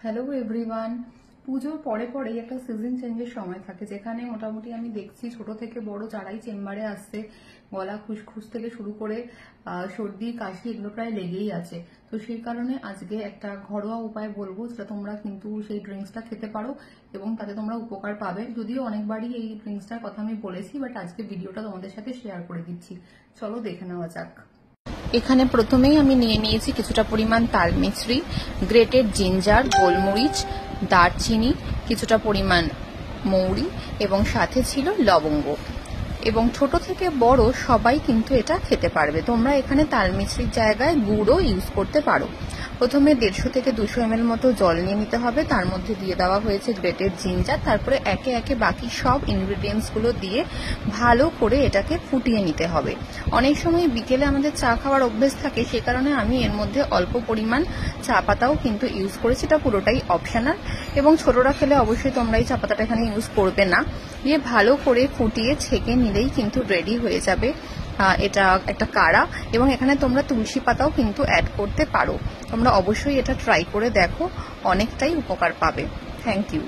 Hello everyone. পুজোর পরে পরেই একটা সিজন চেঞ্জের সময় থাকে, যেখানে মোটামুটি আমি দেখছি ছোট থেকে বড় যারাই চেম্বারে আসছে গলা খুসখুস থেকে শুরু করে সর্দি কাশি এগুলো প্রায় লেগেই আছে। তো সেই কারণে আজকে একটা ঘরোয়া উপায় বলবো, যেটা তোমরা কিন্তু সেই ড্রিঙ্কসটা খেতে পারো এবং তাতে তোমরা উপকার পাবে। যদিও অনেকবারই এই ড্রিঙ্কসটার কথা আমি বলেছি, বাট আজকে ভিডিওটা তোমাদের সাথে শেয়ার করে দিচ্ছি। চলো দেখে নেওয়া যাক। এখানে প্রথমেই আমি নিয়ে নিয়েছি কিছুটা পরিমাণ তাল মিছরি, গ্রেটেড জিঞ্জার, গোলমরিচ, দারচিনি, কিছুটা পরিমাণ মৌরি এবং সাথে ছিল লবঙ্গ। এবং ছোট থেকে বড় সবাই কিন্তু এটা খেতে পারবে। তোমরা এখানে তাল মিছরির জায়গায় গুড়ও ইউজ করতে পারো। প্রথমে 150 থেকে 200 ml মতো জল নিয়ে নিতে হবে, তার মধ্যে দিয়ে দেওয়া হয়েছে গ্রেটেড জিঞ্জার। তারপরে একে একে বাকি সব ইনগ্রিডিয়েন্টস গুলো দিয়ে ভালো করে এটাকে ফুটিয়ে নিতে হবে। অনেক সময় বিকেলে আমাদের চা খাওয়ার অভ্যেস থাকে, সে কারণে আমি এর মধ্যে অল্প পরিমাণ চা পাতাও কিন্তু ইউজ করেছি। এটা পুরোটাই অপশনাল এবং ছোটরা খেলে অবশ্যই তোমরা এই চা পাতাটা এখানে ইউজ করবে না। দিয়ে ভালো করে ফুটিয়ে ছেঁকে নিলেই কিন্তু রেডি হয়ে যাবে এটা একটা কাড়া। এবং এখানে তোমরা তুলসী পাতাও কিন্তু অ্যাড করতে পারো। তোমরা অবশ্যই এটা ট্রাই করে দেখো, অনেকটাই উপকার পাবে। Thank you.